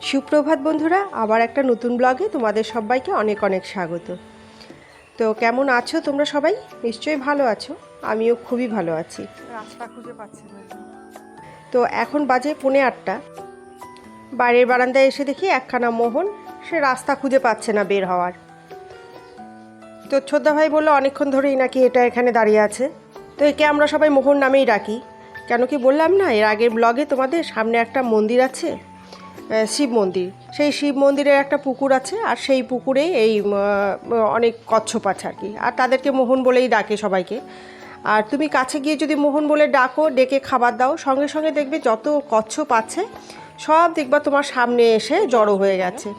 সুপ্রভাত বন্ধুরা, আবার একটা নতুন ব্লগে তোমাদের সবাইকে অনেক অনেক স্বাগত। তো কেমন আছো তোমরা সবাই? নিশ্চয়ই ভালো আছো, আমিও খুবই ভালো আছি। রাস্তা খুঁজে পাচ্ছি না। তো এখন বাজে 8:45। বাইরের বারান্দায় এসে দেখি একখানা মোহন, সে রাস্তা খুঁজে পাচ্ছে না বের হওয়ার। তো ছোদ্দা ভাই বললো অনেকক্ষণ ধরেই নাকি এটা এখানে দাঁড়িয়ে আছে। তো একে আমরা সবাই মোহন নামেই ডাকি। কেন কি বললাম না এর আগের ব্লগে তোমাদের, সামনে একটা মন্দির আছে, শিব মন্দির। সেই শিব মন্দিরের একটা পুকুর আছে, আর সেই পুকুরেই এই অনেক কচ্ছপ আছে আর কি, আর তাদেরকে মোহন বলেই ডাকে সবাইকে। আর তুমি কাছে গিয়ে যদি মোহন বলে ডাকো, ডেকে খাবার দাও, সঙ্গে সঙ্গে দেখবে যত কচ্ছপ আছে সব দেখবা তোমার সামনে এসে জড়ো হয়ে গেছে।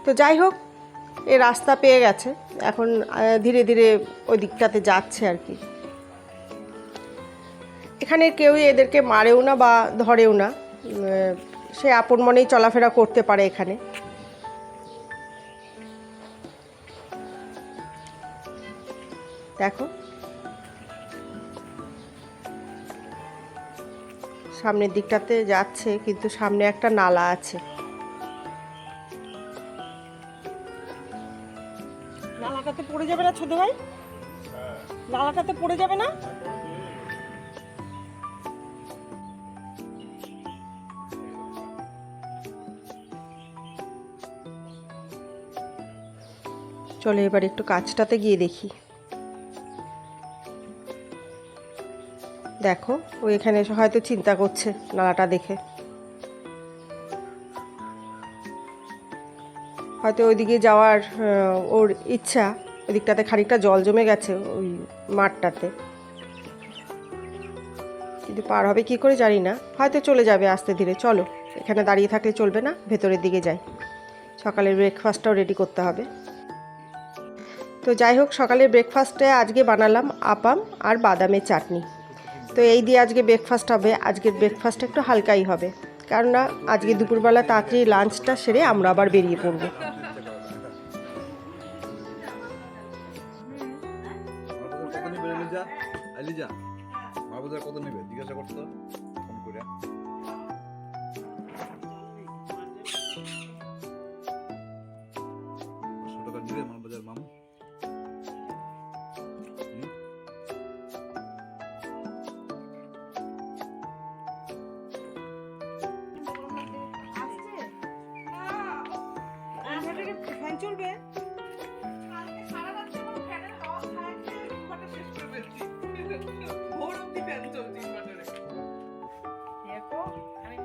তো যাই হোক, এ রাস্তা পেয়ে গেছে, এখন ধীরে ধীরে ওই দিকটাতে যাচ্ছে আর কি। এখানে কেউই এদেরকে মারেও না বা ধরেও না, সে আপন মনেই চলাফেরা করতে পারে এখানে। দেখো সামনের দিকটাতে যাচ্ছে, কিন্তু সামনে একটা নালা আছে। নালাটাতে পড়ে যাবে না ছোট ভাই? নালাটাতে পড়ে যাবে না? চলো এবার একটু কাছটাতে গিয়ে দেখি। দেখো ও এখানে হয়তো চিন্তা করছে নালাটা দেখে, হয়তো ওইদিকে যাওয়ার ওর ইচ্ছা। ওইদিকটাতে খানিকটা জল জমে গেছে ওই মাঠটাতে, কিন্তু পার হবে কি করে জানি না, হয়তো চলে যাবে আস্তে ধীরে। চলো, এখানে দাঁড়িয়ে থাকলে চলবে না, ভেতরের দিকে যাই, সকালের ব্রেকফাস্টটাও রেডি করতে হবে। তো যাই হোক, সকালের ব্রেকফাস্টে আজকে বানালাম আপাম আর বাদামের চাটনি। তো এই দিয়ে আজকে ব্রেকফাস্ট হবে। আজকের ব্রেকফাস্ট একটু হালকাই হবে, কেননা আজকে দুপুরবেলা তাড়াতাড়ি লাঞ্চটা সেরে আমরা আবার বেরিয়ে পড়ব। কত নেবে জিজ্ঞাসা করতো ফোন করে। দিবে মালবাজার মামু। ফ্যান চলবে?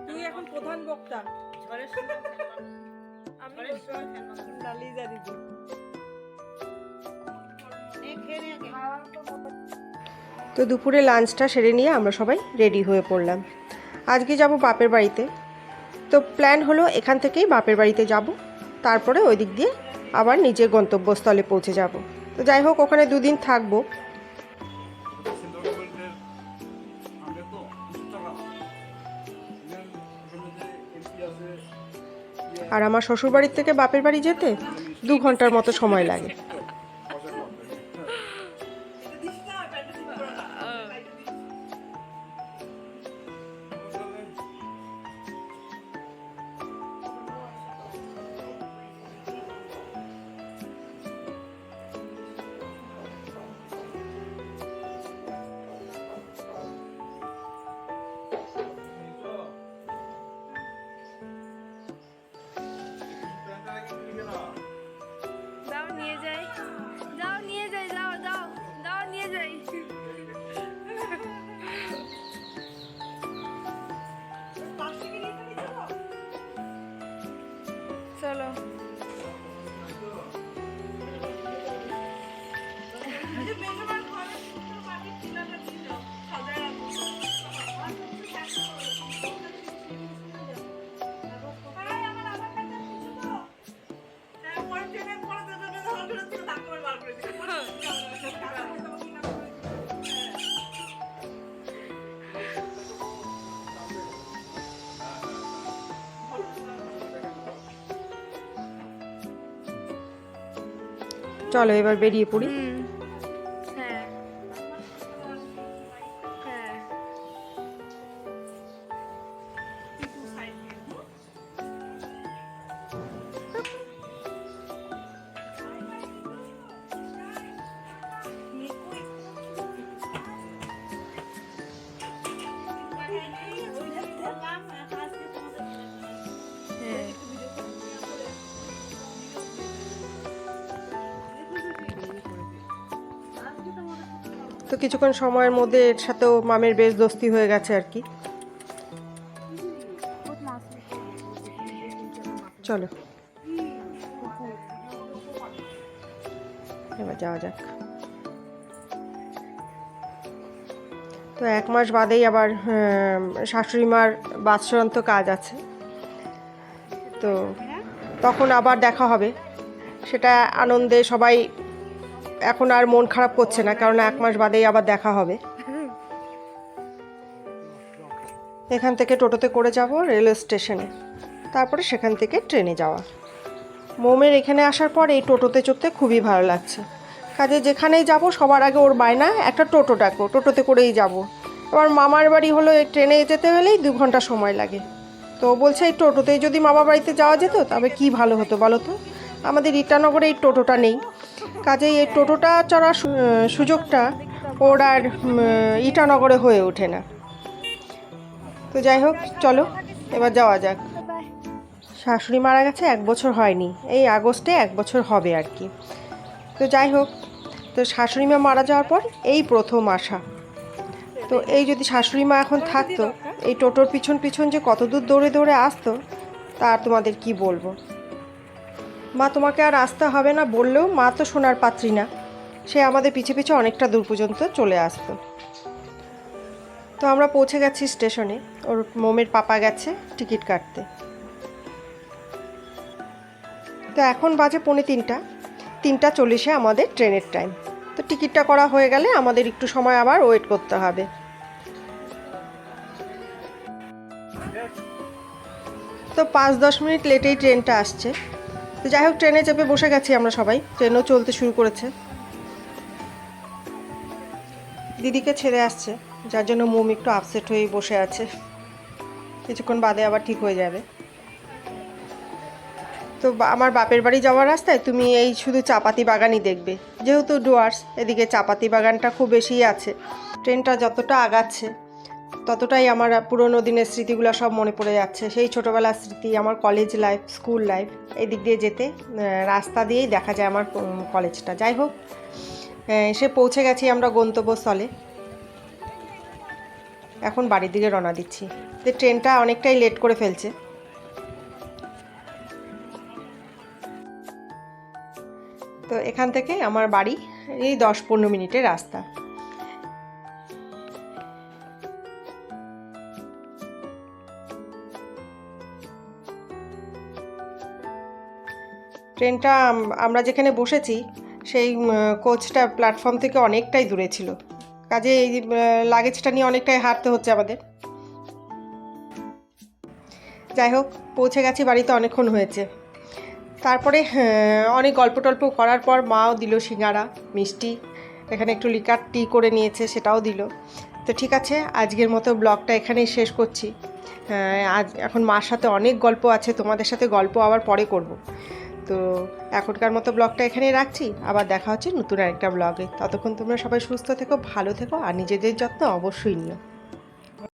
তুই এখন প্রধান বক্তা। তো দুপুরে লাঞ্চটা সেরে নিয়ে আমরা সবাই রেডি হয়ে পড়লাম। আজকে যাব বাপের বাড়িতে। তো প্ল্যান হলো এখান থেকেই বাপের বাড়িতে যাব, তারপরে ওই দিক দিয়ে আবার নিজের গন্তব্যস্থলে পৌঁছে যাব। তো যাই হোক, ওখানে 2 দিন থাকবো। আর আমার শ্বশুরবাড়ির থেকে বাপের বাড়ি যেতে 2 ঘন্টার মতো সময় লাগে। চলো চলো এবার বেরিয়ে পড়ি। তো কিছুক্ষণ সময়ের মধ্যে এর সাথেও মামের বেশ দোস্তি হয়ে গেছে আর কি। চলো এবার যাওয়া যাক। তো 1 মাস বাদেই আবার শাশুড়ি মার বাৎসরান্ত কাজ আছে, তো তখন আবার দেখা হবে। সেটা আনন্দে সবাই এখন আর মন খারাপ করছে না, কারণ 1 মাস বাদেই আবার দেখা হবে। এখান থেকে টোটোতে করে যাব রেলওয়ে স্টেশনে, তারপরে সেখান থেকে ট্রেনে যাওয়া। মোমের এখানে আসার পর এই টোটোতে চড়তে খুবই ভালো লাগছে। কাজে যেখানেই যাব সবার আগে ওর বায়না একটা টোটো ডাকবো, টোটোতে করেই যাব। আবার মামার বাড়ি হলো এই ট্রেনে যেতে হলেই 2 ঘন্টা সময় লাগে। তো বলছে এই টোটোতেই যদি মামার বাড়িতে যাওয়া যেত তবে কি ভালো হতো বলো তো। আমাদের ইটানগরে এই টোটোটা নেই, কাজেই এই টোটোটা চড়ার সুযোগটা ওর আর ইটানগরে হয়ে ওঠে না। তো যাই হোক, চলো এবার যাওয়া যাক। শাশুড়ি মারা গেছে 1 বছর হয়নি, এই আগস্টে 1 বছর হবে আর কি। তো যাই হোক, তো শাশুড়ি মা মারা যাওয়ার পর এই প্রথম আসা। তো এই যদি শাশুড়ি মা এখন থাকতো, এই টোটোর পিছন পিছন যে কত দূর দৌড়ে দৌড়ে আসতো তা আর তোমাদের কি বলবো। মা তোমাকে আর আসতে হবে না বললেও মা তো শোনার পাত্রী না, সে আমাদের পিছে পিছে অনেকটা দূর পর্যন্ত চলে আসতো। তো আমরা পৌঁছে গেছি স্টেশনে, ওর মোমের পাপা গেছে টিকিট কাটতে। তো এখন বাজে 2:45, 3:40 আমাদের ট্রেনের টাইম। তো টিকিটটা করা হয়ে গেলে আমাদের একটু সময় আবার ওয়েট করতে হবে। তো 5-10 মিনিট লেটেই ট্রেনটা আসছে। তো যাই হোক, ট্রেনে চেপে বসে গেছি আমরা সবাই, ট্রেনও চলতে শুরু করেছে। দিদিকে ছেড়ে আসছে, যার জন্য মোম একটু আপসেট হয়ে বসে আছে। কিছুক্ষণ বাদে আবার ঠিক হয়ে যাবে। তো আমার বাপের বাড়ি যাওয়ার রাস্তায় তুমি এই শুধু চাপাতি বাগানই দেখবে, যেহেতু ডুয়ার্স, এদিকে চাপাতি বাগানটা খুব বেশিই আছে। ট্রেনটা যতটা আগাচ্ছে ততটাই আমার পুরোনো দিনের স্মৃতিগুলো সব মনে পড়ে যাচ্ছে। সেই ছোটোবেলার স্মৃতি, আমার কলেজ লাইফ, স্কুল লাইফ। এই দিক দিয়ে যেতে রাস্তা দিয়েই দেখা যায় আমার কলেজটা। যাই হোক, এসে পৌঁছে গেছি আমরা গন্তব্যস্থলে। এখন বাড়ির দিকে রওনা দিচ্ছি। তো ট্রেনটা অনেকটাই লেট করে ফেলছে। তো এখান থেকে আমার বাড়ি এই 10-15 মিনিটের রাস্তা। ট্রেনটা আমরা যেখানে বসেছি সেই কোচটা প্ল্যাটফর্ম থেকে অনেকটাই দূরে ছিল, কাজে এই লাগেজটা নিয়ে অনেকটাই হাঁটতে হচ্ছে আমাদের। যাই হোক, পৌঁছে গেছি বাড়িতে, অনেকক্ষণ হয়েছে। তারপরে অনেক গল্প টল্প করার পর মাও দিল সিঙ্গারা, মিষ্টি, এখানে একটু লিকার টি করে নিয়েছে, সেটাও দিল। তো ঠিক আছে, আজকের মতো ব্লগটা এখানেই শেষ করছি। আজ এখন মার সাথে অনেক গল্প আছে, তোমাদের সাথে গল্প আবার পরে করব। তো এখনকার মতো ব্লগটা এখানেই রাখছি, আবার দেখা হচ্ছে নতুন আরেকটা ব্লগে। ততক্ষণ তোমরা সবাই সুস্থ থেকো, ভালো থেকো, আর নিজেদের যত্ন অবশ্যই নিও।